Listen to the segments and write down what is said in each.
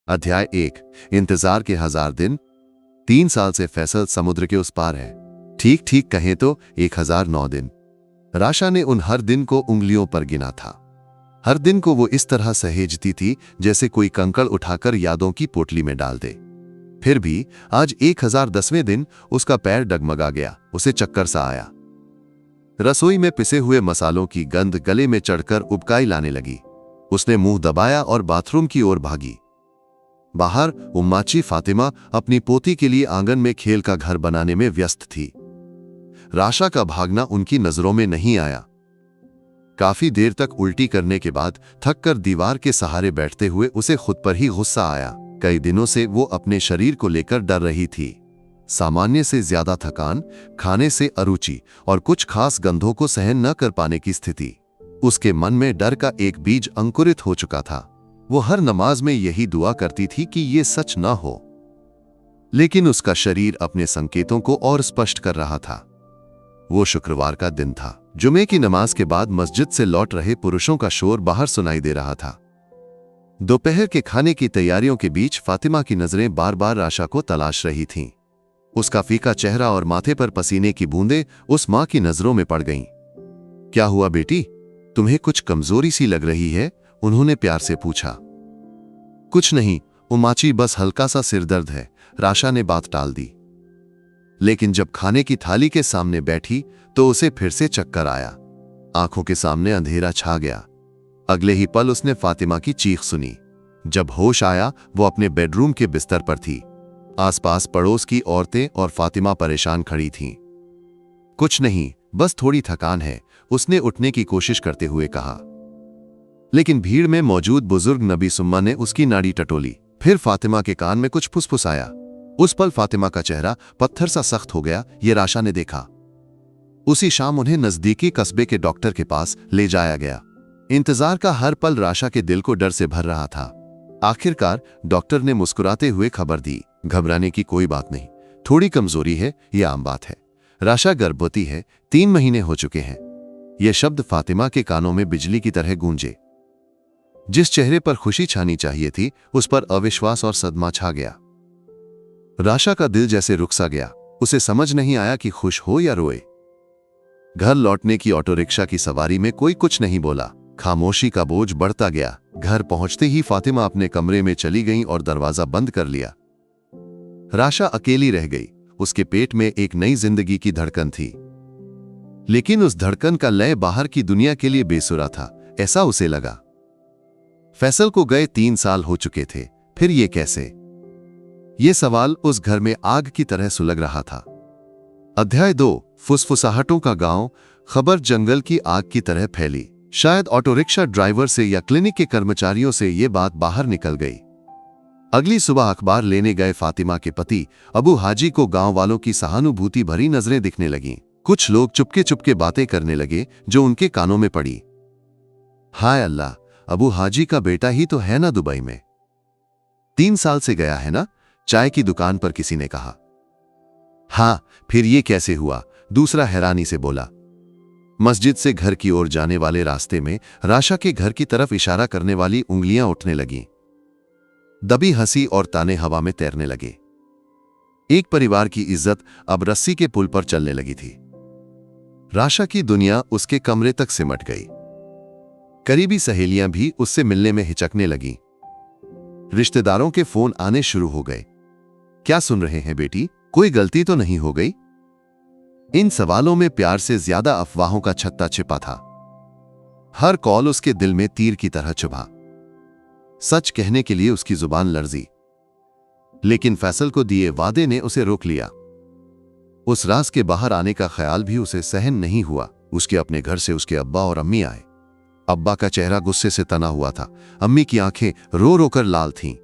अध्याय 1। इंतजार के 1000 दिन। 3 साल से फैसल समुद्र के उस पार है। ठीक ठीक कहें तो 1009 दिन। राशा ने उन हर दिन को उंगलियों पर गिना था। हर दिन को वो इस तरह सहेजती थी जैसे कोई कंकड़ उठाकर यादों की पोटली में डाल दे। फिर भी आज 1010वें दिन उसका पैर डगमगा गया। उसे चक्कर सा आया। रसोई में पिसे हुए मसालों की गंध गले में चढ़कर उबकाई लाने लगी। उसने मुंह दबाया और बाथरूम की ओर भागी। बाहर उम्माची फातिमा अपनी पोती के लिए आंगन में खेल का घर बनाने में व्यस्त थी। राशा का भागना उनकी नजरों में नहीं आया। काफी देर तक उल्टी करने के बाद थककर दीवार के सहारे बैठते हुए उसे खुद पर ही गुस्सा आया। कई दिनों से वो अपने शरीर को लेकर डर रही थी। सामान्य से ज्यादा थकान, खाने से अरुचि और कुछ खास गंधों को सहन न कर पाने की स्थिति। उसके मन में डर का एक बीज अंकुरित हो चुका था। वो हर नमाज में यही दुआ करती थी कि ये सच न हो, लेकिन उसका शरीर अपने संकेतों को और स्पष्ट कर रहा था। वो शुक्रवार का दिन था। जुमे की नमाज के बाद मस्जिद से लौट रहे पुरुषों का शोर बाहर सुनाई दे रहा था। दोपहर के खाने की तैयारियों के बीच फातिमा की नजरें बार बार राशा को तलाश रही थीं। उसका फीका चेहरा और माथे पर पसीने की बूंदें उस मां की नजरों में पड़ गईं। क्या हुआ बेटी, तुम्हें कुछ कमजोरी सी लग रही है? उन्होंने प्यार से पूछा। कुछ नहीं उमाची, बस हल्का सा सिरदर्द है, राशा ने बात टाल दी। लेकिन जब खाने की थाली के सामने बैठी तो उसे फिर से चक्कर आया। आंखों के सामने अंधेरा छा गया। अगले ही पल उसने फातिमा की चीख सुनी। जब होश आया वो अपने बेडरूम के बिस्तर पर थी। आसपास पड़ोस की औरतें और फातिमा परेशान खड़ी थीं। कुछ नहीं, बस थोड़ी थकान है, उसने उठने की कोशिश करते हुए कहा। लेकिन भीड़ में मौजूद बुजुर्ग नबी सुम्मा ने उसकी नाड़ी टटोली। फिर फातिमा के कान में कुछ फुसफुसाया। उस पल फातिमा का चेहरा पत्थर सा सख्त हो गया। ये राशा ने देखा। उसी शाम उन्हें नजदीकी कस्बे के डॉक्टर के पास ले जाया गया। इंतजार का हर पल राशा के दिल को डर से भर रहा था। आखिरकार डॉक्टर ने मुस्कुराते हुए खबर दी, घबराने की कोई बात नहीं, थोड़ी कमजोरी है, यह आम बात है। राशा गर्भवती है, 3 महीने हो चुके हैं। यह शब्द फातिमा के कानों में बिजली की तरह गूंजे। जिस चेहरे पर खुशी छानी चाहिए थी उस पर अविश्वास और सदमा छा गया। राशा का दिल जैसे रुक सा गया। उसे समझ नहीं आया कि खुश हो या रोए। घर लौटने की ऑटो रिक्शा की सवारी में कोई कुछ नहीं बोला। खामोशी का बोझ बढ़ता गया। घर पहुंचते ही फातिमा अपने कमरे में चली गई और दरवाजा बंद कर लिया। राशा अकेली रह गई। उसके पेट में एक नई जिंदगी की धड़कन थी, लेकिन उस धड़कन का लय बाहर की दुनिया के लिए बेसुरा था, ऐसा उसे लगा। फैसल को गए 3 साल हो चुके थे, फिर ये कैसे? ये सवाल उस घर में आग की तरह सुलग रहा था। अध्याय 2। फुसफुसाहटों का गांव। खबर जंगल की आग की तरह फैली। शायद ऑटो रिक्शा ड्राइवर से या क्लिनिक के कर्मचारियों से ये बात बाहर निकल गई। अगली सुबह अखबार लेने गए फातिमा के पति अबू हाजी को गांव वालों की सहानुभूति भरी नजरें दिखने लगीं। कुछ लोग चुपके चुपके बातें करने लगे जो उनके कानों में पड़ी। हाय अल्लाह, अबू हाजी का बेटा ही तो है ना दुबई में? 3 साल से गया है ना? चाय की दुकान पर किसी ने कहा। हाँ, फिर ये कैसे हुआ? दूसरा हैरानी से बोला। मस्जिद से घर की ओर जाने वाले रास्ते में राशा के घर की तरफ इशारा करने वाली उंगलियां उठने लगीं। दबी हंसी और ताने हवा में तैरने लगे। एक परिवार की इज्जत अब रस्सी के पुल पर चलने लगी थी। राशा की दुनिया उसके कमरे तक सिमट गई। करीबी सहेलियां भी उससे मिलने में हिचकने लगीं। रिश्तेदारों के फोन आने शुरू हो गए। क्या सुन रहे हैं बेटी? कोई गलती तो नहीं हो गई? इन सवालों में प्यार से ज्यादा अफवाहों का छत्ता छिपा था। हर कॉल उसके दिल में तीर की तरह चुभा। सच कहने के लिए उसकी जुबान लर्जी, लेकिन फैसल को दिए वादे ने उसे रोक लिया। उस राज के बाहर आने का ख्याल भी उसे सहन नहीं हुआ। उसके अपने घर से उसके अब्बा और अम्मी आए। अब्बा का चेहरा गुस्से से तना हुआ था। अम्मी की आंखें रो रो कर लाल थीं।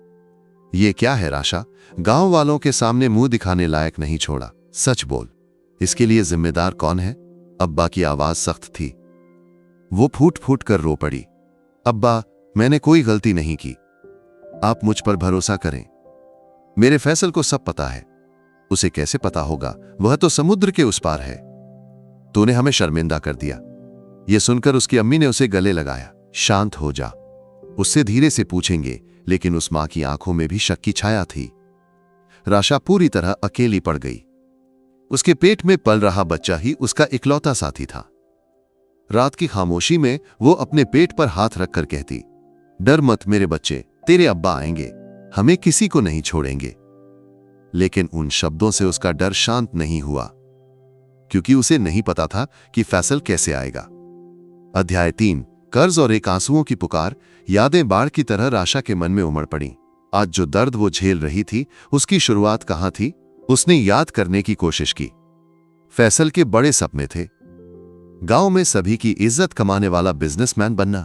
ये क्या है राशा? गांव वालों के सामने मुंह दिखाने लायक नहीं छोड़ा। सच बोल, इसके लिए जिम्मेदार कौन है? अब्बा की आवाज सख्त थी। वो फूट फूट कर रो पड़ी। अब्बा, मैंने कोई गलती नहीं की। आप मुझ पर भरोसा करें। मेरे फैसल को सब पता है। उसे कैसे पता होगा? वह तो समुद्र के उस पार है। तूने हमें शर्मिंदा कर दिया। यह सुनकर उसकी अम्मी ने उसे गले लगाया। शांत हो जा। उससे धीरे से पूछेंगे, लेकिन उस मां की आंखों में भी शक की छाया थी। राशा पूरी तरह अकेली पड़ गई। उसके पेट में पल रहा बच्चा ही उसका इकलौता साथी था। रात की खामोशी में वो अपने पेट पर हाथ रखकर कहती, डर मत मेरे बच्चे, तेरे अब्बा आएंगे, हमें किसी को नहीं छोड़ेंगे। लेकिन उन शब्दों से उसका डर शांत नहीं हुआ, क्योंकि उसे नहीं पता था कि फैसल कैसे आएगा। अध्याय 3, कर्ज और एक आंसुओं की पुकार। यादें बाढ़ की तरह राशा के मन में उमड़ पड़ी। आज जो दर्द वो झेल रही थी, उसकी शुरुआत कहां थी? उसने याद करने की कोशिश की। फैसल के बड़े सपने थे, गांव में सभी की इज्जत कमाने वाला बिजनेसमैन बनना।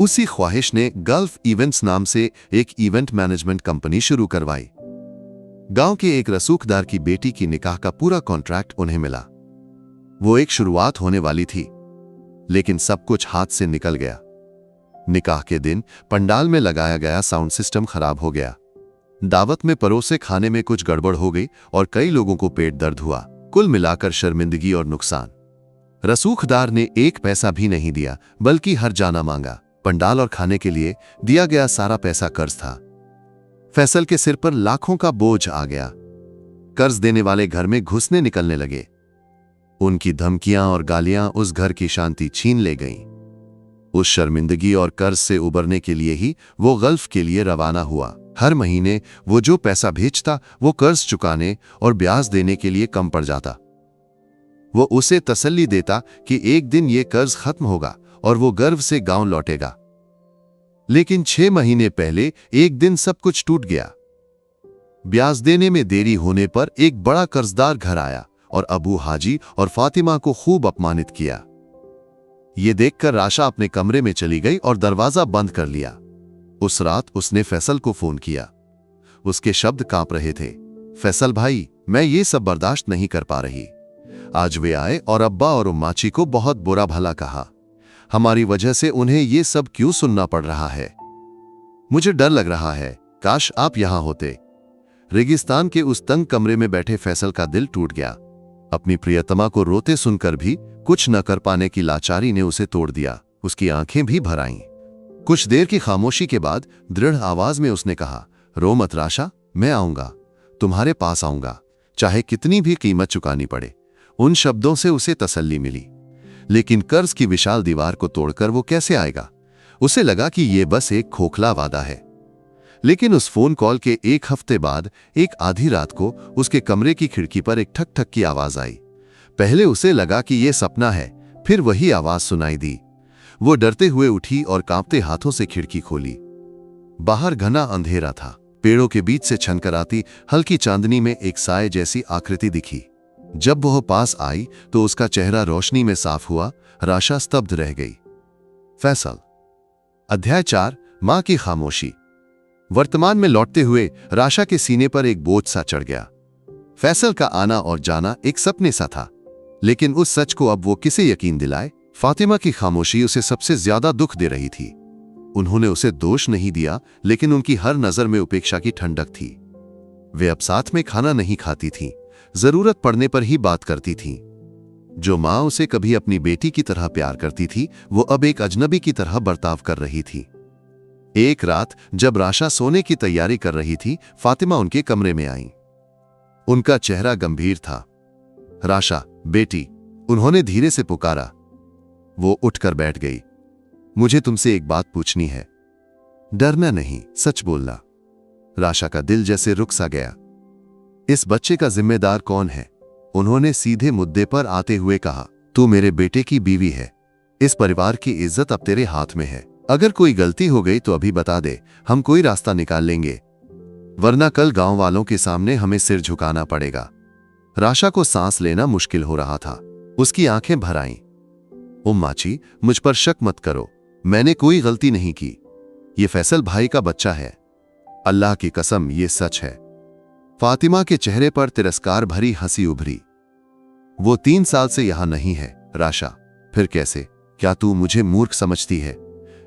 उसी ख्वाहिश ने गल्फ इवेंट्स नाम से एक इवेंट मैनेजमेंट कंपनी शुरू करवाई। गांव के एक रसूखदार की बेटी की निकाह का पूरा कॉन्ट्रैक्ट उन्हें मिला। वो एक शुरुआत होने वाली थी, लेकिन सब कुछ हाथ से निकल गया। निकाह के दिन पंडाल में लगाया गया साउंड सिस्टम खराब हो गया। दावत में परोसे खाने में कुछ गड़बड़ हो गई और कई लोगों को पेट दर्द हुआ। कुल मिलाकर शर्मिंदगी और नुकसान। रसूखदार ने एक पैसा भी नहीं दिया, बल्कि हर जाना मांगा। पंडाल और खाने के लिए दिया गया सारा पैसा कर्ज था। फैसल के सिर पर लाखों का बोझ आ गया। कर्ज देने वाले घर में घुसने निकलने लगे। उनकी धमकियां और गालियां उस घर की शांति छीन ले गईं। उस शर्मिंदगी और कर्ज से उबरने के लिए ही वो गल्फ के लिए रवाना हुआ। हर महीने वो जो पैसा भेजता, वो कर्ज चुकाने और ब्याज देने के लिए कम पड़ जाता। वो उसे तसल्ली देता कि एक दिन ये कर्ज खत्म होगा और वो गर्व से गांव लौटेगा। लेकिन 6 महीने पहले एक दिन सब कुछ टूट गया। ब्याज देने में देरी होने पर एक बड़ा कर्जदार घर आया और अबू हाजी और फातिमा को खूब अपमानित किया। ये देखकर राशा अपने कमरे में चली गई और दरवाजा बंद कर लिया। उस रात उसने फैसल को फोन किया। उसके शब्द कांप रहे थे, फैसल भाई, मैं ये सब बर्दाश्त नहीं कर पा रही। आज वे आए और अब्बा और उम्माची को बहुत बुरा भला कहा। हमारी वजह से उन्हें ये सब क्यों सुनना पड़ रहा है? मुझे डर लग रहा है, काश आप यहां होते। रेगिस्तान के उस तंग कमरे में बैठे फैसल का दिल टूट गया। अपनी प्रियतमा को रोते सुनकर भी कुछ न कर पाने की लाचारी ने उसे तोड़ दिया। उसकी आंखें भी भर आईं। कुछ देर की खामोशी के बाद दृढ़ आवाज में उसने कहा, रो मत राशा, मैं आऊंगा, तुम्हारे पास आऊंगा, चाहे कितनी भी कीमत चुकानी पड़े। उन शब्दों से उसे तसल्ली मिली। लेकिन कर्ज की विशाल दीवार को तोड़कर वो कैसे आएगा? उसे लगा कि यह बस एक खोखला वादा है। लेकिन उस फोन कॉल के एक हफ्ते बाद एक आधी रात को उसके कमरे की खिड़की पर एक ठक ठक की आवाज आई। पहले उसे लगा कि यह सपना है, फिर वही आवाज सुनाई दी। वो डरते हुए उठी और कांपते हाथों से खिड़की खोली। बाहर घना अंधेरा था। पेड़ों के बीच से छनकर आती हल्की चांदनी में एक साए जैसी आकृति दिखी। जब वह पास आई तो उसका चेहरा रोशनी में साफ हुआ। राशा स्तब्ध रह गई। फैसल। अध्याय 4, मां की खामोशी। वर्तमान में लौटते हुए राशा के सीने पर एक बोझ सा चढ़ गया। फैसल का आना और जाना एक सपने सा था, लेकिन उस सच को अब वो किसे यकीन दिलाए? फातिमा की खामोशी उसे सबसे ज्यादा दुख दे रही थी। उन्होंने उसे दोष नहीं दिया, लेकिन उनकी हर नजर में उपेक्षा की ठंडक थी। वे अब साथ में खाना नहीं खाती थीं, जरूरत पड़ने पर ही बात करती थीं। जो मां उसे कभी अपनी बेटी की तरह प्यार करती थी, वो अब एक अजनबी की तरह बर्ताव कर रही थी। एक रात जब राशा सोने की तैयारी कर रही थी, फातिमा उनके कमरे में आई। उनका चेहरा गंभीर था। राशा, बेटी, उन्होंने धीरे से पुकारा। वो उठकर बैठ गई। मुझे तुमसे एक बात पूछनी है। डरना नहीं, सच बोलना। राशा का दिल जैसे रुक सा गया। इस बच्चे का जिम्मेदार कौन है? उन्होंने सीधे मुद्दे पर आते हुए कहा, तू मेरे बेटे की बीवी है। इस परिवार की इज्जत अब तेरे हाथ में है। अगर कोई गलती हो गई तो अभी बता दे, हम कोई रास्ता निकाल लेंगे, वरना कल गांव वालों के सामने हमें सिर झुकाना पड़ेगा। राशा को सांस लेना मुश्किल हो रहा था। उसकी आंखें भर आईं। उम्माची, मुझ पर शक मत करो, मैंने कोई गलती नहीं की। ये फैसल भाई का बच्चा है। अल्लाह की कसम, ये सच है। फातिमा के चेहरे पर तिरस्कार भरी हंसी उभरी। वो 3 साल से यहां नहीं है। राशा, फिर कैसे? क्या तू मुझे मूर्ख समझती है?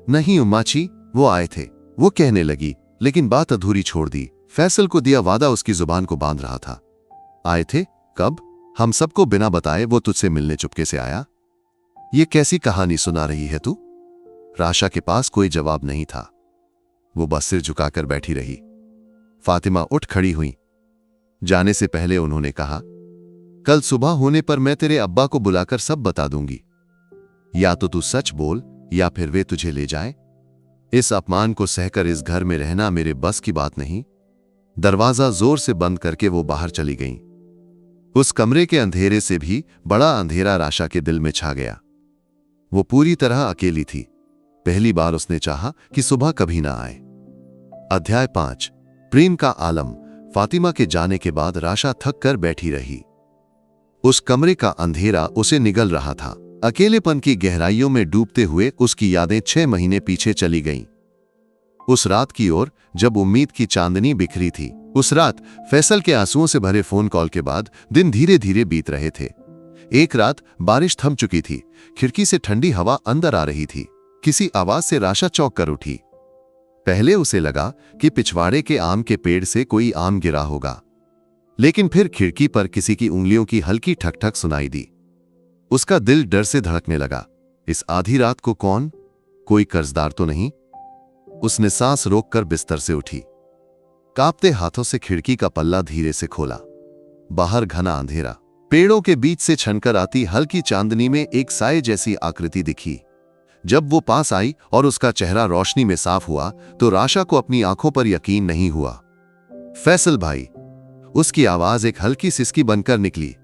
नहीं उम्माची, वो आए थे, वो कहने लगी, लेकिन बात अधूरी छोड़ दी। फैसल को दिया वादा उसकी जुबान को बांध रहा था। आए थे? कब? हम सबको बिना बताए वो तुझसे मिलने चुपके से आया। ये कैसी कहानी सुना रही है तू? राशा के पास कोई जवाब नहीं था। वो बस सिर झुकाकर बैठी रही। फातिमा उठ खड़ी हुई। जाने से पहले उन्होंने कहा, कल सुबह होने पर मैं तेरे अब्बा को बुलाकर सब बता दूंगी। या तो तू सच बोल या फिर वे तुझे ले जाएं। इस अपमान को सहकर इस घर में रहना मेरे बस की बात नहीं। दरवाजा जोर से बंद करके वो बाहर चली गईं। उस कमरे के अंधेरे से भी बड़ा अंधेरा राशा के दिल में छा गया। वो पूरी तरह अकेली थी। पहली बार उसने चाहा कि सुबह कभी ना आए। अध्याय 5। प्रेम का आलम। फातिमा के जाने के बाद राशा थक कर बैठी रही। उस कमरे का अंधेरा उसे निगल रहा था। अकेलेपन की गहराइयों में डूबते हुए उसकी यादें 6 महीने पीछे चली गईं। उस रात की ओर जब उम्मीद की चांदनी बिखरी थी। उस रात फैसल के आंसुओं से भरे फोन कॉल के बाद दिन धीरे धीरे बीत रहे थे। एक रात बारिश थम चुकी थी। खिड़की से ठंडी हवा अंदर आ रही थी। किसी आवाज से राशा चौंक कर उठी। पहले उसे लगा कि पिछवाड़े के आम के पेड़ से कोई आम गिरा होगा, लेकिन फिर खिड़की पर किसी की उंगलियों की हल्की ठक-ठक सुनाई दी। उसका दिल डर से धड़कने लगा। इस आधी रात को कौन? कोई कर्जदार तो नहीं? उसने सांस रोककर बिस्तर से उठी। कांपते हाथों से खिड़की का पल्ला धीरे से खोला। बाहर घना अंधेरा। पेड़ों के बीच से छनकर आती हल्की चांदनी में एक साए जैसी आकृति दिखी। जब वो पास आई और उसका चेहरा रोशनी में साफ हुआ तो राशा को अपनी आंखों पर यकीन नहीं हुआ। फैसल भाई। उसकी आवाज एक हल्की सिसकी बनकर निकली।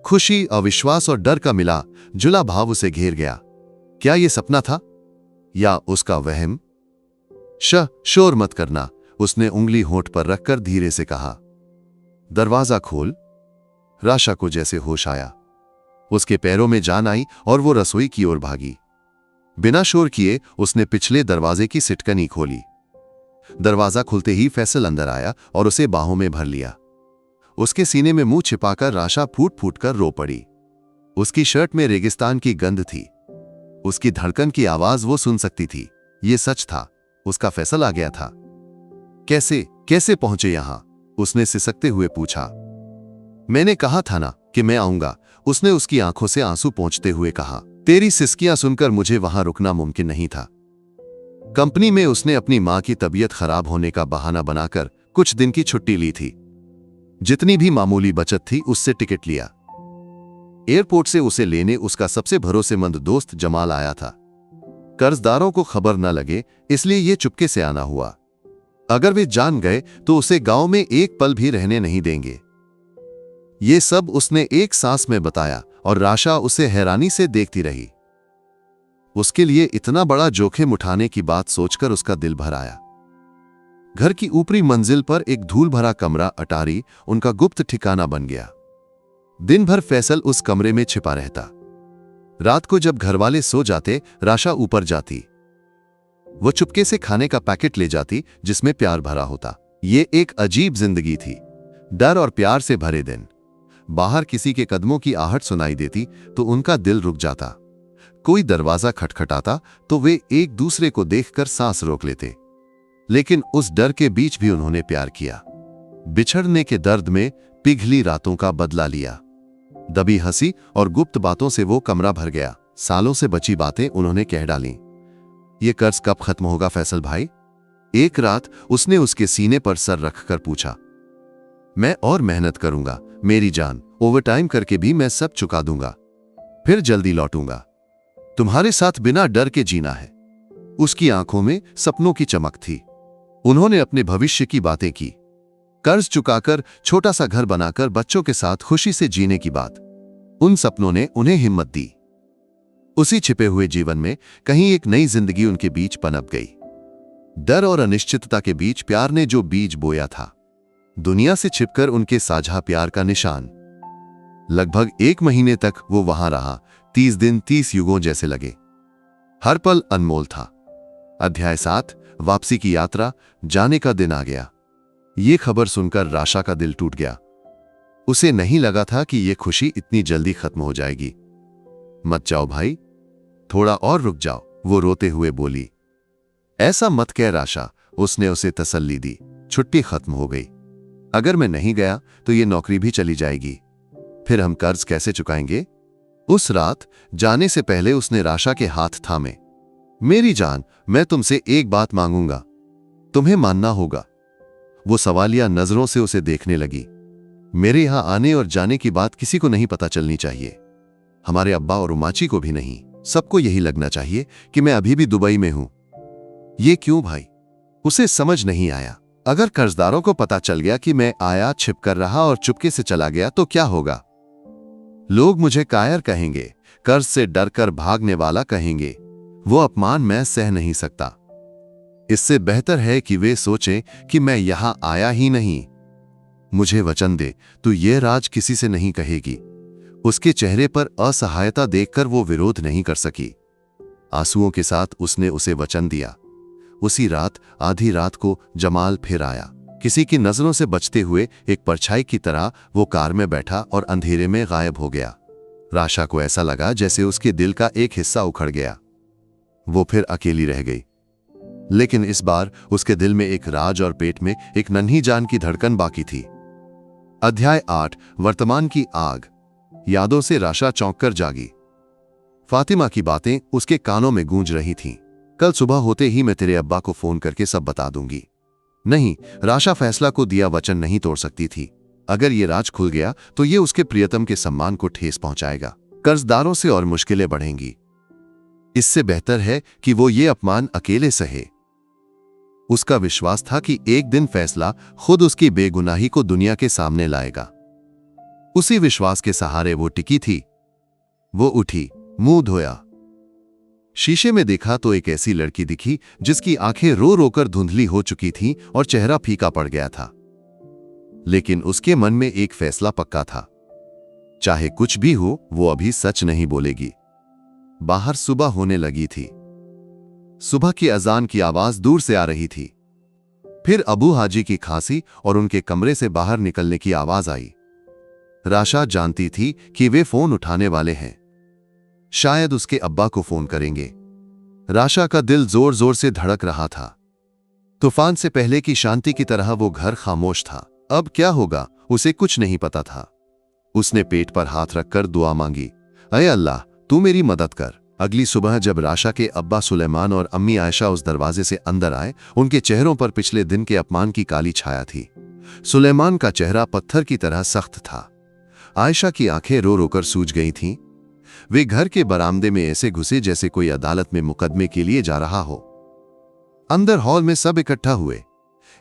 खुशी, अविश्वास और डर का मिला जुला भाव उसे घेर गया। क्या यह सपना था या उसका वहम? शोर मत करना, उसने उंगली होंठ पर रखकर धीरे से कहा। दरवाजा खोल। राशा को जैसे होश आया। उसके पैरों में जान आई और वो रसोई की ओर भागी। बिना शोर किए उसने पिछले दरवाजे की सिटकनी खोली। दरवाजा खुलते ही फैसल अंदर आया और उसे बाहों में भर लिया। उसके सीने में मुंह छिपाकर राशा फूट फूट कर रो पड़ी। उसकी शर्ट में रेगिस्तान की गंध थी। उसकी धड़कन की आवाज वो सुन सकती थी। ये सच था, उसका फैसल आ गया था। कैसे पहुंचे यहां? उसने सिसकते हुए पूछा। मैंने कहा था ना कि मैं आऊंगा, उसने उसकी आंखों से आंसू पोंछते हुए कहा। तेरी सिसकियां सुनकर मुझे वहां रुकना मुमकिन नहीं था। कंपनी में उसने अपनी मां की तबीयत खराब होने का बहाना बनाकर कुछ दिन की छुट्टी ली थी। जितनी भी मामूली बचत थी उससे टिकट लिया। एयरपोर्ट से उसे लेने उसका सबसे भरोसेमंद दोस्त जमाल आया था। कर्जदारों को खबर न लगे इसलिए यह चुपके से आना हुआ। अगर वे जान गए तो उसे गांव में एक पल भी रहने नहीं देंगे। ये सब उसने एक सांस में बताया और राशा उसे हैरानी से देखती रही। उसके लिए इतना बड़ा जोखिम उठाने की बात सोचकर उसका दिल भर आया। घर की ऊपरी मंजिल पर एक धूल भरा कमरा अटारी उनका गुप्त ठिकाना बन गया। दिन भर फैसल उस कमरे में छिपा रहता। रात को जब घरवाले सो जाते राशा ऊपर जाती। वो चुपके से खाने का पैकेट ले जाती जिसमें प्यार भरा होता। ये एक अजीब जिंदगी थी, डर और प्यार से भरे दिन। बाहर किसी के कदमों की आहट सुनाई देती तो उनका दिल रुक जाता। कोई दरवाजा खटखटाता तो वे एक दूसरे को देखकर सांस रोक लेते। लेकिन उस डर के बीच भी उन्होंने प्यार किया। बिछड़ने के दर्द में पिघली रातों का बदला लिया। दबी हंसी और गुप्त बातों से वो कमरा भर गया। सालों से बची बातें उन्होंने कह डाली। ये कर्ज कब खत्म होगा फैसल भाई? एक रात उसने उसके सीने पर सर रखकर पूछा। मैं और मेहनत करूंगा मेरी जान, ओवरटाइम करके भी मैं सब चुका दूंगा, फिर जल्दी लौटूंगा। तुम्हारे साथ बिना डर के जीना है। उसकी आंखों में सपनों की चमक थी। उन्होंने अपने भविष्य की बातें की, कर्ज चुकाकर छोटा सा घर बनाकर बच्चों के साथ खुशी से जीने की बात। उन सपनों ने उन्हें हिम्मत दी। उसी छिपे हुए जीवन में कहीं एक नई जिंदगी उनके बीच पनप गई। डर और अनिश्चितता के बीच प्यार ने जो बीज बोया था, दुनिया से छिपकर उनके साझा प्यार का निशान। लगभग 1 महीने तक वो वहां रहा। 30 दिन 30 युगों जैसे लगे। हर पल अनमोल था। अध्याय 7। वापसी की यात्रा। जाने का दिन आ गया। ये खबर सुनकर राशा का दिल टूट गया। उसे नहीं लगा था कि यह खुशी इतनी जल्दी खत्म हो जाएगी। मत जाओ भाई, थोड़ा और रुक जाओ, वो रोते हुए बोली। ऐसा मत कह राशा, उसने उसे तसल्ली दी। छुट्टी खत्म हो गई। अगर मैं नहीं गया तो ये नौकरी भी चली जाएगी। फिर हम कर्ज कैसे चुकाएंगे? उस रात जाने से पहले उसने राशा के हाथ थामे। मेरी जान, मैं तुमसे एक बात मांगूंगा। तुम्हें मानना होगा। वो सवालिया नजरों से उसे देखने लगी। मेरे यहां आने और जाने की बात किसी को नहीं पता चलनी चाहिए, हमारे अब्बा और उमाची को भी नहीं। सबको यही लगना चाहिए कि मैं अभी भी दुबई में हूं। ये क्यों भाई? उसे समझ नहीं आया। अगर कर्जदारों को पता चल गया कि मैं आया, छिप कर रहा और चुपके से चला गया तो क्या होगा? लोग मुझे कायर कहेंगे, कर्ज से डरकर भागने वाला कहेंगे। वो अपमान मैं सह नहीं सकता। इससे बेहतर है कि वे सोचें कि मैं यहां आया ही नहीं। मुझे वचन दे, तू ये राज किसी से नहीं कहेगी। उसके चेहरे पर असहायता देखकर वो विरोध नहीं कर सकी। आंसुओं के साथ उसने उसे वचन दिया। उसी रात आधी रात को जमाल फिर आया। किसी की नजरों से बचते हुए एक परछाई की तरह वो कार में बैठा और अंधेरे में गायब हो गया। राशा को ऐसा लगा जैसे उसके दिल का एक हिस्सा उखड़ गया। वो फिर अकेली रह गई। लेकिन इस बार उसके दिल में एक राज और पेट में एक नन्ही जान की धड़कन बाकी थी। अध्याय 8 वर्तमान की आग। यादों से राशा चौंक कर जागी। फातिमा की बातें उसके कानों में गूंज रही थीं। कल सुबह होते ही मैं तेरे अब्बा को फोन करके सब बता दूंगी। नहीं, राशा फैसला को दिया वचन नहीं तोड़ सकती थी। अगर ये राज खुल गया तो ये उसके प्रियतम के सम्मान को ठेस पहुंचाएगा। कर्जदारों से और मुश्किलें बढ़ेंगी। इससे बेहतर है कि वो ये अपमान अकेले सहे। उसका विश्वास था कि एक दिन फैसला खुद उसकी बेगुनाही को दुनिया के सामने लाएगा। उसी विश्वास के सहारे वो टिकी थी। वो उठी, मुंह धोया। शीशे में देखा तो एक ऐसी लड़की दिखी जिसकी आंखें रो रोकर धुंधली हो चुकी थीं और चेहरा फीका पड़ गया था। लेकिन उसके मन में एक फैसला पक्का था। चाहे कुछ भी हो, वो अभी सच नहीं बोलेगी। बाहर सुबह होने लगी थी। सुबह की अजान की आवाज दूर से आ रही थी। फिर अबू हाजी की खांसी और उनके कमरे से बाहर निकलने की आवाज आई। राशा जानती थी कि वे फोन उठाने वाले हैं। शायद उसके अब्बा को फोन करेंगे। राशा का दिल जोर जोर से धड़क रहा था। तूफान से पहले की शांति की तरह वो घर खामोश था। अब क्या होगा उसे कुछ नहीं पता था। उसने पेट पर हाथ रखकर दुआ मांगी, अय अल्लाह, तू मेरी मदद कर। अगली सुबह जब राशा के अब्बा सुलेमान और अम्मी आयशा उस दरवाजे से अंदर आए, उनके चेहरों पर पिछले दिन के अपमान की काली छाया थी। सुलेमान का चेहरा पत्थर की तरह सख्त था। आयशा की आंखें रो रोकर सूज गई थीं। वे घर के बरामदे में ऐसे घुसे जैसे कोई अदालत में मुकदमे के लिए जा रहा हो। अंदर हॉल में सब इकट्ठा हुए।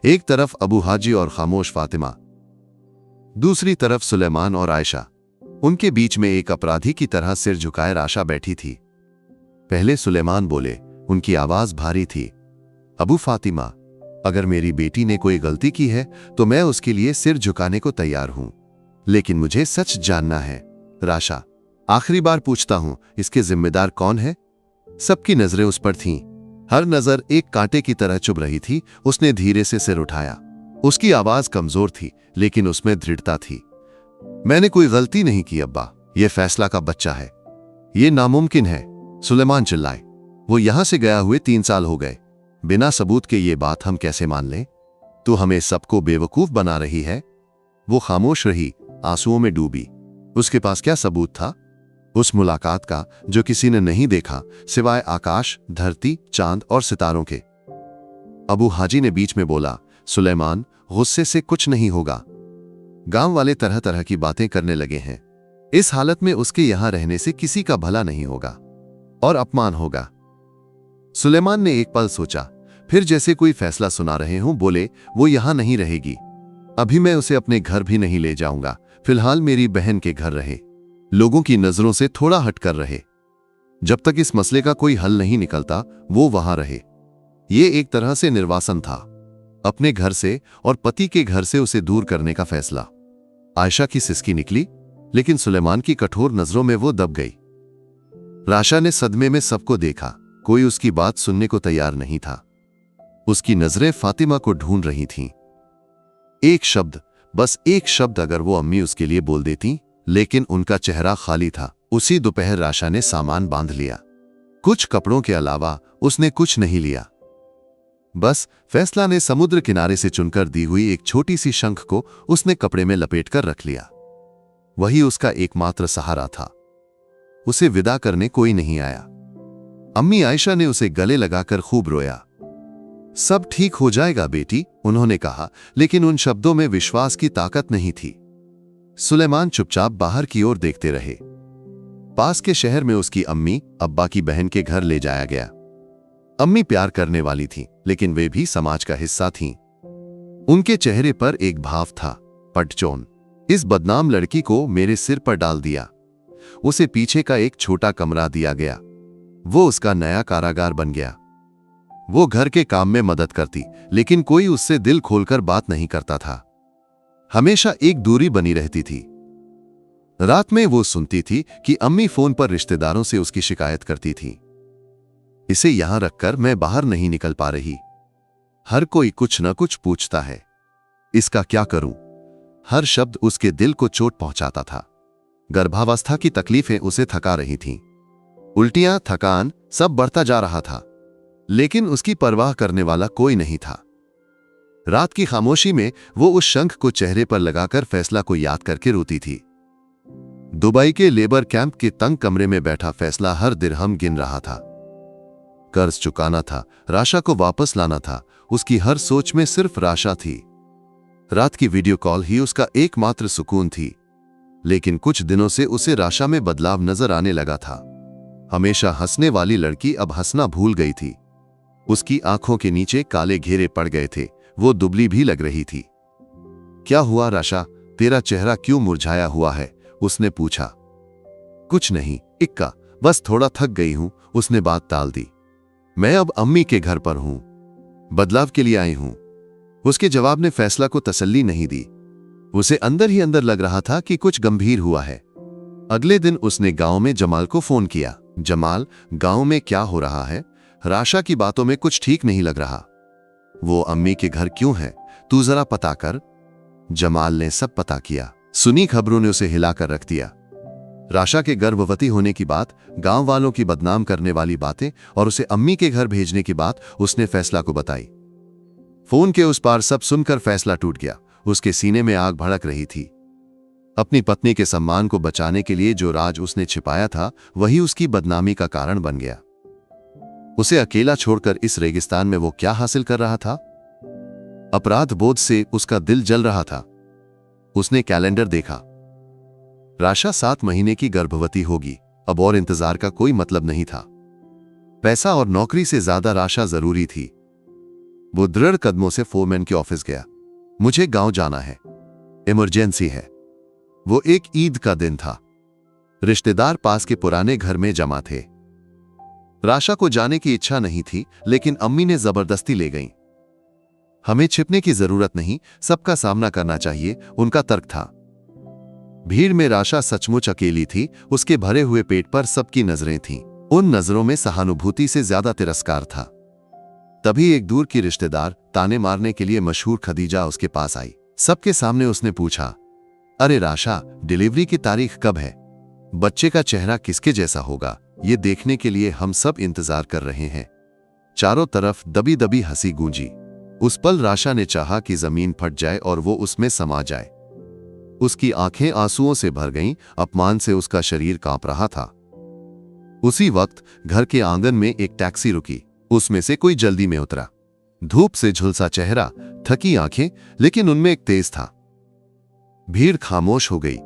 एक तरफ अबू हाजी और खामोश फातिमा, दूसरी तरफ सुलेमान और आयशा। उनके बीच में एक अपराधी की तरह सिर झुकाए राशा बैठी थी। पहले सुलेमान बोले, उनकी आवाज भारी थी, अबू फातिमा, अगर मेरी बेटी ने कोई गलती की है तो मैं उसके लिए सिर झुकाने को तैयार हूं, लेकिन मुझे सच जानना है। राशा, आखिरी बार पूछता हूं, इसके जिम्मेदार कौन है? सबकी नजरें उस पर थीं। हर नजर एक कांटे की तरह चुभ रही थी। उसने धीरे से सिर उठाया। उसकी आवाज कमजोर थी लेकिन उसमें दृढ़ता थी। मैंने कोई गलती नहीं की अब्बा, यह फैसला का बच्चा है। यह नामुमकिन है। सुलेमान चिल्लाए। वो यहां से गया हुए 3 साल हो गए। बिना सबूत के ये बात हम कैसे मान लें? तू हमें सबको बेवकूफ बना रही है। वो खामोश रही, आंसुओं में डूबी। उसके पास क्या सबूत था? उस मुलाकात का जो किसी ने नहीं देखा सिवाय आकाश, धरती, चांद और सितारों के। अबू हाजी ने बीच में बोला, सुलेमान, गुस्से से कुछ नहीं होगा। गांव वाले तरह तरह की बातें करने लगे हैं। इस हालत में उसके यहां रहने से किसी का भला नहीं होगा और अपमान होगा। सुलेमान ने एक पल सोचा, फिर जैसे कोई फैसला सुना रहे हों बोले, वो यहां नहीं रहेगी। अभी मैं उसे अपने घर भी नहीं ले जाऊंगा। फिलहाल मेरी बहन के घर रहे, लोगों की नजरों से थोड़ा हटकर रहे। जब तक इस मसले का कोई हल नहीं निकलता वो वहां रहे। ये एक तरह से निर्वासन था, अपने घर से और पति के घर से उसे दूर करने का फैसला। आयशा की सिसकी निकली, लेकिन सुलेमान की कठोर नजरों में वो दब गई। राशा ने सदमे में सबको देखा। कोई उसकी बात सुनने को तैयार नहीं था। उसकी नजरें फातिमा को ढूंढ रही थीं। एक शब्द, बस एक शब्द अगर वो अम्मी उसके लिए बोल देती, लेकिन उनका चेहरा खाली था। उसी दोपहर राशा ने सामान बांध लिया। कुछ कपड़ों के अलावा उसने कुछ नहीं लिया। बस फैसला ने समुद्र किनारे से चुनकर दी हुई एक छोटी सी शंख को उसने कपड़े में लपेटकर रख लिया। वही उसका एकमात्र सहारा था। उसे विदा करने कोई नहीं आया। अम्मी आयशा ने उसे गले लगाकर खूब रोया। सब ठीक हो जाएगा बेटी, उन्होंने कहा, लेकिन उन शब्दों में विश्वास की ताकत नहीं थी। सुलेमान चुपचाप बाहर की ओर देखते रहे। पास के शहर में उसकी अम्मी अब्बा की बहन के घर ले जाया गया। अम्मी प्यार करने वाली थी, लेकिन वे भी समाज का हिस्सा थीं। उनके चेहरे पर एक भाव था, पटचोन। इस बदनाम लड़की को मेरे सिर पर डाल दिया। उसे पीछे का एक छोटा कमरा दिया गया। वो उसका नया कारागार बन गया। वो घर के काम में मदद करती, लेकिन कोई उससे दिल खोलकर बात नहीं करता था। हमेशा एक दूरी बनी रहती थी। रात में वो सुनती थी कि अम्मी फोन पर रिश्तेदारों से उसकी शिकायत करती थी। इसे यहां रखकर मैं बाहर नहीं निकल पा रही। हर कोई कुछ न कुछ पूछता है। इसका क्या करूं? हर शब्द उसके दिल को चोट पहुंचाता था। गर्भावस्था की तकलीफें उसे थका रही थीं। उल्टियां, थकान, सब बढ़ता जा रहा था, लेकिन उसकी परवाह करने वाला कोई नहीं था। रात की खामोशी में वो उस शंख को चेहरे पर लगाकर फैसला को याद करके रोती थी। दुबई के लेबर कैंप के तंग कमरे में बैठा फैसला हर दिरहम गिन रहा था। कर्ज चुकाना था, राशा को वापस लाना था। उसकी हर सोच में सिर्फ राशा थी। रात की वीडियो कॉल ही उसका एकमात्र सुकून थी। लेकिन कुछ दिनों से उसे राशा में बदलाव नजर आने लगा था। हमेशा हंसने वाली लड़की अब हंसना भूल गई थी। उसकी आंखों के नीचे काले घेरे पड़ गए थे। वो दुबली भी लग रही थी। क्या हुआ राशा, तेरा चेहरा क्यों मुरझाया हुआ है? उसने पूछा। कुछ नहीं इक्का, बस थोड़ा थक गई हूं, उसने बात टाल दी। मैं अब अम्मी के घर पर हूं, बदलाव के लिए आई हूं। उसके जवाब ने फैसला को तसल्ली नहीं दी। उसे अंदर ही अंदर लग रहा था कि कुछ गंभीर हुआ है। अगले दिन उसने गांव में जमाल को फोन किया। जमाल, गांव में क्या हो रहा है? राशा की बातों में कुछ ठीक नहीं लग रहा। वो अम्मी के घर क्यों है? तू जरा पता कर। जमाल ने सब पता किया। सुनी खबरों ने उसे हिलाकर रख दिया। राशा के गर्भवती होने की बात, गांव वालों की बदनाम करने वाली बातें और उसे अम्मी के घर भेजने की बात उसने फैसला को बताई। फोन के उस पार सब सुनकर फैसला टूट गया। उसके सीने में आग भड़क रही थी। अपनी पत्नी के सम्मान को बचाने के लिए जो राज उसने छिपाया था, वही उसकी बदनामी का कारण बन गया। उसे अकेला छोड़कर इस रेगिस्तान में वो क्या हासिल कर रहा था? अपराध बोध से उसका दिल जल रहा था। उसने कैलेंडर देखा। राशा 7 महीने की गर्भवती होगी। अब और इंतजार का कोई मतलब नहीं था। पैसा और नौकरी से ज्यादा राशा जरूरी थी। वो दृढ़ कदमों से फोरमैन के ऑफिस गया। मुझे गांव जाना है, इमरजेंसी है। वो एक ईद का दिन था। रिश्तेदार पास के पुराने घर में जमा थे। राशा को जाने की इच्छा नहीं थी, लेकिन अम्मी ने जबरदस्ती ले गई। हमें छिपने की जरूरत नहीं, सबका सामना करना चाहिए, उनका तर्क था। भीड़ में राशा सचमुच अकेली थी। उसके भरे हुए पेट पर सबकी नजरें थीं। उन नजरों में सहानुभूति से ज्यादा तिरस्कार था। तभी एक दूर की रिश्तेदार, ताने मारने के लिए मशहूर खदीजा, उसके पास आई। सबके सामने उसने पूछा, अरे राशा, डिलीवरी की तारीख कब है? बच्चे का चेहरा किसके जैसा होगा, ये देखने के लिए हम सब इंतजार कर रहे हैं। चारों तरफ दबी दबी हंसी गूंजी। उस पल राशा ने चाहा कि जमीन फट जाए और वो उसमें समा जाए। उसकी आंखें आंसुओं से भर गईं। अपमान से उसका शरीर कांप रहा था। उसी वक्त घर के आंगन में एक टैक्सी रुकी। उसमें से कोई जल्दी में उतरा। धूप से झुलसा चेहरा, थकी आंखें, लेकिन उनमें एक तेज था। भीड़ खामोश हो गई।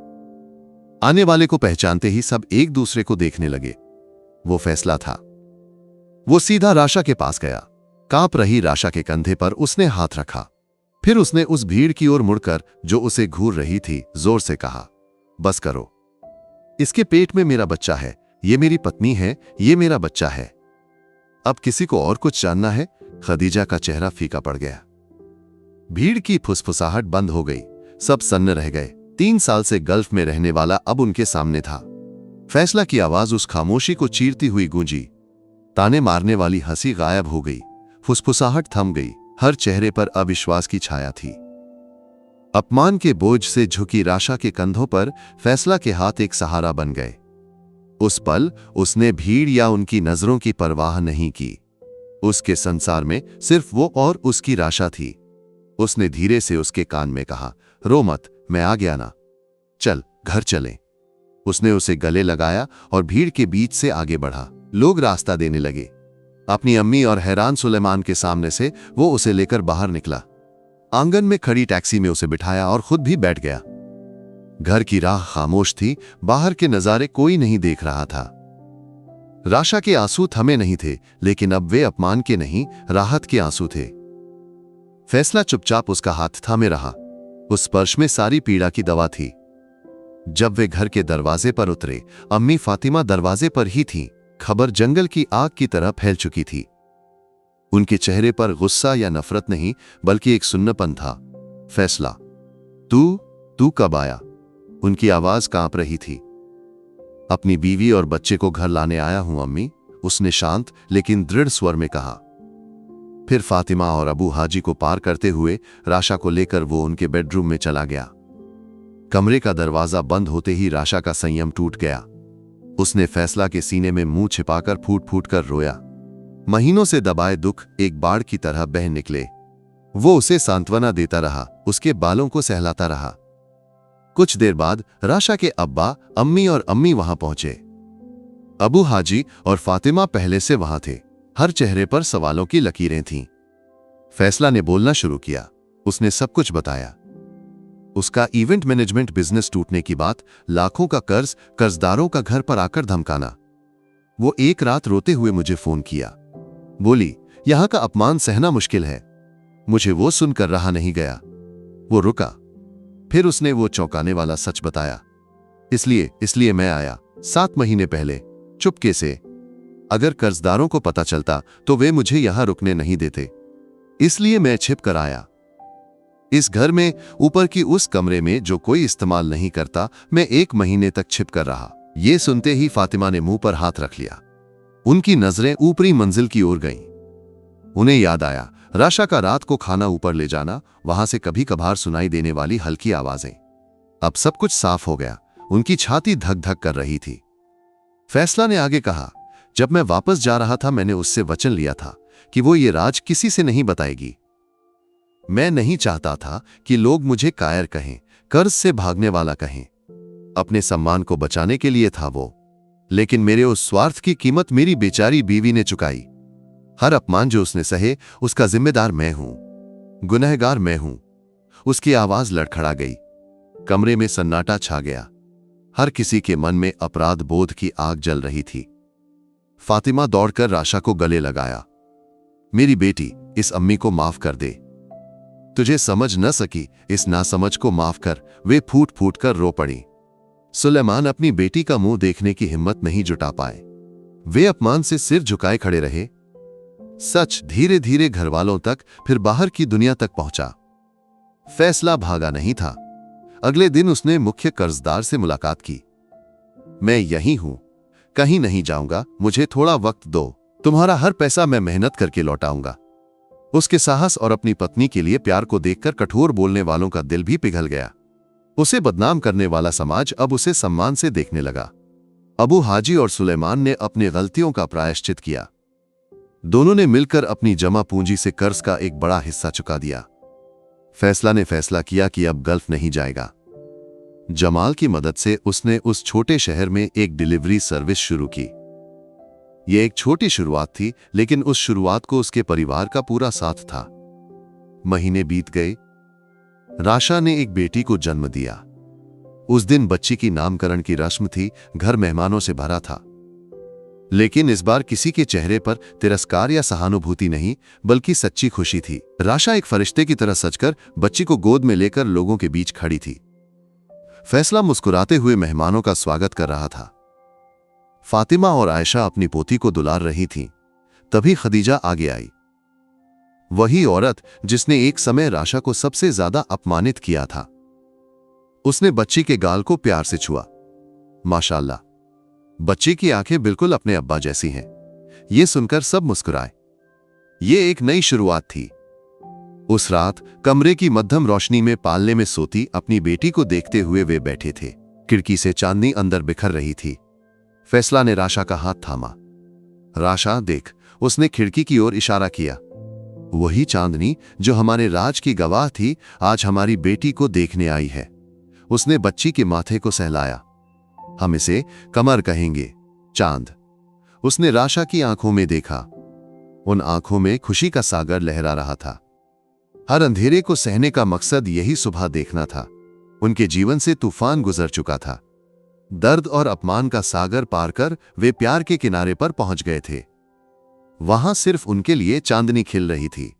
आने वाले को पहचानते ही सब एक दूसरे को देखने लगे। वो फैसला था। वो सीधा राशा के पास गया। कांप रही राशा के कंधे पर उसने हाथ रखा। फिर उसने उस भीड़ की ओर मुड़कर, जो उसे घूर रही थी, जोर से कहा, बस करो। इसके पेट में मेरा बच्चा है, ये मेरी पत्नी है, ये मेरा बच्चा है। अब किसी को और कुछ जानना है? खदीजा का चेहरा फीका पड़ गया। भीड़ की फुसफुसाहट बंद हो गई। सब सन्न रह गए। 3 साल से गल्फ में रहने वाला अब उनके सामने था। फैसला की आवाज उस खामोशी को चीरती हुई गूंजी। ताने मारने वाली हंसी गायब हो गई। फुसफुसाहट थम गई। हर चेहरे पर अविश्वास की छाया थी। अपमान के बोझ से झुकी राशा के कंधों पर फैसला के हाथ एक सहारा बन गए। उस पल उसने भीड़ या उनकी नजरों की परवाह नहीं की। उसके संसार में सिर्फ वो और उसकी राशा थी। उसने धीरे से उसके कान में कहा, रो मत, मैं आ गया ना, चल घर चलें। उसने उसे गले लगाया और भीड़ के बीच से आगे बढ़ा। लोग रास्ता देने लगे। अपनी अम्मी और हैरान सुलेमान के सामने से वो उसे लेकर बाहर निकला। आंगन में खड़ी टैक्सी में उसे बिठाया और खुद भी बैठ गया। घर की राह खामोश थी, बाहर के नजारे कोई नहीं देख रहा था। राशा के आंसू थमे नहीं थे, लेकिन अब वे अपमान के नहीं, राहत के आंसू थे। फैसला चुपचाप उसका हाथ थामे रहा। उस स्पर्श में सारी पीड़ा की दवा थी। जब वे घर के दरवाजे पर उतरे, अम्मी फातिमा दरवाजे पर ही थी। खबर जंगल की आग की तरह फैल चुकी थी। उनके चेहरे पर गुस्सा या नफरत नहीं, बल्कि एक सुन्नपन था। फैसला, तू कब आया? उनकी आवाज कांप रही थी। अपनी बीवी और बच्चे को घर लाने आया हूं अम्मी, उसने शांत लेकिन दृढ़ स्वर में कहा। फिर फातिमा और अबू हाजी को पार करते हुए राशा को लेकर वो उनके बेडरूम में चला गया। कमरे का दरवाजा बंद होते ही राशा का संयम टूट गया। उसने फैसला के सीने में मुंह छिपाकर फूट फूट कर रोया। महीनों से दबाए दुख एक बाढ़ की तरह बह निकले। वो उसे सांत्वना देता रहा, उसके बालों को सहलाता रहा। कुछ देर बाद राशा के अब्बा, अम्मी और अम्मी वहां पहुंचे। अबू हाजी और फातिमा पहले से वहां थे। हर चेहरे पर सवालों की लकीरें थीं। फैसला ने बोलना शुरू किया। उसने सब कुछ बताया। उसका इवेंट मैनेजमेंट बिजनेस टूटने की बात, लाखों का कर्ज, कर्जदारों का घर पर आकर धमकाना। वो एक रात रोते हुए मुझे फोन किया। बोली, यहां का अपमान सहना मुश्किल है। मुझे वो सुनकर रहा नहीं गया। वो रुका। फिर उसने वो चौंकाने वाला सच बताया। इसलिए मैं आया 7 महीने पहले, चुपके से। अगर कर्जदारों को पता चलता तो वे मुझे यहां रुकने नहीं देते, इसलिए मैं छिप कर आया। इस घर में ऊपर की उस कमरे में जो कोई इस्तेमाल नहीं करता, मैं 1 महीने तक छिप कर रहा। ये सुनते ही फातिमा ने मुंह पर हाथ रख लिया। उनकी नजरें ऊपरी मंजिल की ओर गईं। उन्हें याद आया राशा का रात को खाना ऊपर ले जाना, वहां से कभी कभार सुनाई देने वाली हल्की आवाजें। अब सब कुछ साफ हो गया। उनकी छाती धक धक कर रही थी। फैसला ने आगे कहा, जब मैं वापस जा रहा था मैंने उससे वचन लिया था कि वो ये राज किसी से नहीं बताएगी। मैं नहीं चाहता था कि लोग मुझे कायर कहें, कर्ज से भागने वाला कहें। अपने सम्मान को बचाने के लिए था वो, लेकिन मेरे उस स्वार्थ की कीमत मेरी बेचारी बीवी ने चुकाई। हर अपमान जो उसने सहे, उसका जिम्मेदार मैं हूं, गुनहगार मैं हूं। उसकी आवाज लड़खड़ा गई। कमरे में सन्नाटा छा गया। हर किसी के मन में अपराध बोध की आग जल रही थी। फातिमा दौड़कर राशा को गले लगाया। मेरी बेटी, इस अम्मी को माफ कर दे। तुझे समझ न सकी, इस नासमझ को माफ कर। वे फूट फूट कर रो पड़ी। सुलेमान अपनी बेटी का मुंह देखने की हिम्मत नहीं जुटा पाए। वे अपमान से सिर झुकाए खड़े रहे। सच धीरे धीरे घर वालों तक, फिर बाहर की दुनिया तक पहुंचा। फैसला भागा नहीं था। अगले दिन उसने मुख्य कर्जदार से मुलाकात की। मैं यहीं हूं, कहीं नहीं जाऊंगा, मुझे थोड़ा वक्त दो। तुम्हारा हर पैसा मैं मेहनत करके लौटाऊंगा। उसके साहस और अपनी पत्नी के लिए प्यार को देखकर कठोर बोलने वालों का दिल भी पिघल गया। उसे बदनाम करने वाला समाज अब उसे सम्मान से देखने लगा। अबू हाजी और सुलेमान ने अपनी गलतियों का प्रायश्चित किया। दोनों ने मिलकर अपनी जमा पूंजी से कर्ज का एक बड़ा हिस्सा चुका दिया। फैसला ने फैसला किया कि अब गल्फ नहीं जाएगा। जमाल की मदद से उसने उस छोटे शहर में एक डिलीवरी सर्विस शुरू की। यह एक छोटी शुरुआत थी, लेकिन उस शुरुआत को उसके परिवार का पूरा साथ था। महीने बीत गए। राशा ने एक बेटी को जन्म दिया। उस दिन बच्ची की नामकरण की रस्म थी। घर मेहमानों से भरा था, लेकिन इस बार किसी के चेहरे पर तिरस्कार या सहानुभूति नहीं, बल्कि सच्ची खुशी थी। राशा एक फरिश्ते की तरह सजकर बच्ची को गोद में लेकर लोगों के बीच खड़ी थी। फैसला मुस्कुराते हुए मेहमानों का स्वागत कर रहा था। फातिमा और आयशा अपनी पोती को दुलार रही थीं। तभी खदीजा आगे आई। वही औरत जिसने एक समय राशा को सबसे ज्यादा अपमानित किया था। उसने बच्ची के गाल को प्यार से छुआ। माशाल्लाह, बच्ची की आंखें बिल्कुल अपने अब्बा जैसी हैं। ये सुनकर सब मुस्कुराए। ये एक नई शुरुआत थी। उस रात कमरे की मध्यम रोशनी में पालने में सोती अपनी बेटी को देखते हुए वे बैठे थे। खिड़की से चांदनी अंदर बिखर रही थी। फैसला ने राशा का हाथ थामा। राशा देख, उसने खिड़की की ओर इशारा किया। वही चांदनी जो हमारे राज की गवाह थी, आज हमारी बेटी को देखने आई है। उसने बच्ची के माथे को सहलाया। हम इसे कमर कहेंगे, चांद। उसने राशा की आंखों में देखा। उन आंखों में खुशी का सागर लहरा रहा था। हर अंधेरे को सहने का मकसद यही सुबह देखना था। उनके जीवन से तूफान गुजर चुका था। दर्द और अपमान का सागर पार कर वे प्यार के किनारे पर पहुंच गए थे। वहां सिर्फ उनके लिए चांदनी खिल रही थी।